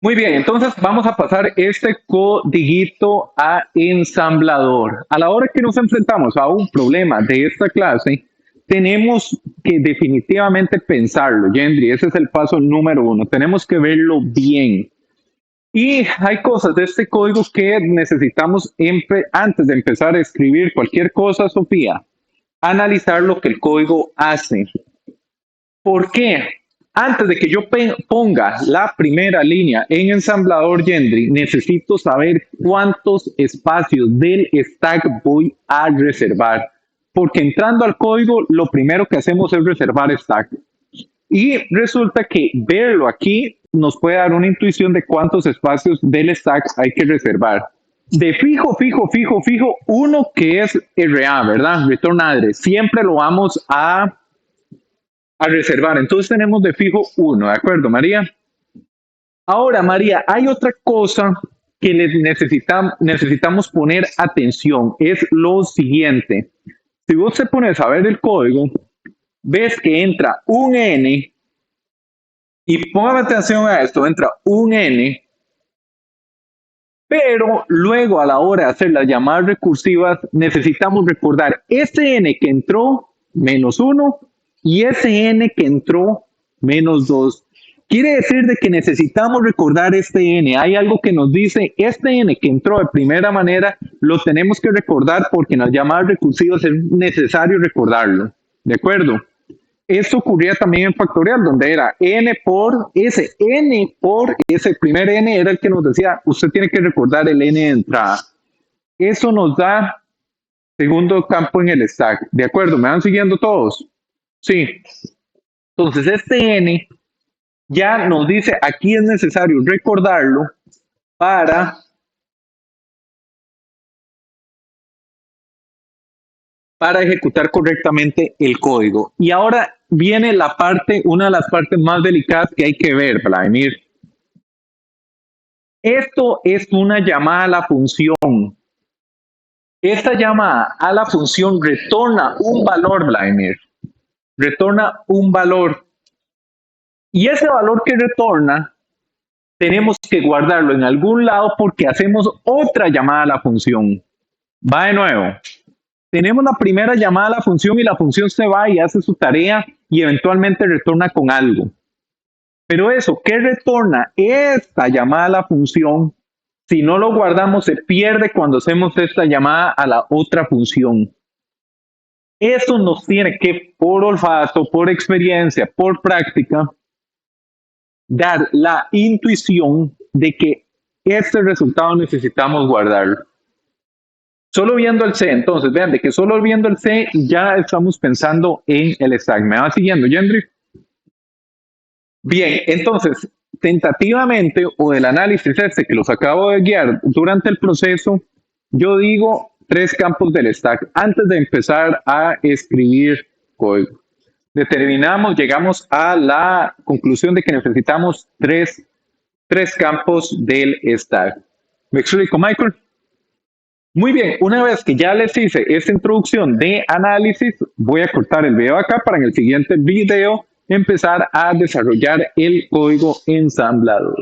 Muy bien, entonces vamos a pasar este codiguito a ensamblador. A la hora que nos enfrentamos a un problema de esta clase, tenemos que definitivamente pensarlo, Gendry. Ese es el paso número uno. Tenemos que verlo bien. Y hay cosas de este código que necesitamos antes de empezar a escribir cualquier cosa, Sofía, analizar lo que el código hace. ¿Por qué? Antes de que yo ponga la primera línea en ensamblador Gendry, necesito saber cuántos espacios del stack voy a reservar. Porque entrando al código, lo primero que hacemos es reservar stack. Y resulta que verlo aquí nos puede dar una intuición de cuántos espacios del stack hay que reservar. De fijo, uno que es RA, ¿verdad? Return address. Siempre lo vamos a reservar. Entonces tenemos de fijo 1, ¿de acuerdo, María? Ahora, María, hay otra cosa que necesitamos poner atención. Es lo siguiente. Si vos te pones a ver el código, ves que entra un N, y póngame atención a esto, entra un N, pero luego a la hora de hacer las llamadas recursivas necesitamos recordar ese N que entró menos 1 y ese N que entró menos 2. Quiere decir de que necesitamos recordar este N. Hay algo que nos dice, este N que entró de primera manera, lo tenemos que recordar porque en las llamadas recursivas es necesario recordarlo. ¿De acuerdo? Esto ocurría también en factorial, donde era n por ese primer n era el que nos decía, usted tiene que recordar el n de entrada. Eso nos da segundo campo en el stack. ¿De acuerdo? ¿Me van siguiendo todos? Sí. Entonces, este n ya nos dice, aquí es necesario recordarlo para ejecutar correctamente el código. Y ahora viene la parte, una de las partes más delicadas que hay que ver, Vladimir. Esto es una llamada a la función. Esta llamada a la función retorna un valor, Vladimir. Retorna un valor. Y ese valor que retorna, tenemos que guardarlo en algún lado porque hacemos otra llamada a la función. Va de nuevo. Tenemos la primera llamada a la función y la función se va y hace su tarea y eventualmente retorna con algo. Pero eso, ¿qué retorna esta llamada a la función? Si no lo guardamos, se pierde cuando hacemos esta llamada a la otra función. Eso nos tiene que, por olfato, por experiencia, por práctica, dar la intuición de que este resultado necesitamos guardarlo. Solo viendo el C, entonces, vean, de que solo viendo el C ya estamos pensando en el stack. ¿Me va siguiendo, Gendry? Bien, entonces, tentativamente, o del análisis este que los acabo de guiar durante el proceso, yo digo 3 campos del stack antes de empezar a escribir código. Determinamos, llegamos a la conclusión de que necesitamos tres campos del stack. ¿Me explico, Michael? Muy bien, una vez que ya les hice esta introducción de análisis, voy a cortar el video acá para en el siguiente video empezar a desarrollar el código ensamblador.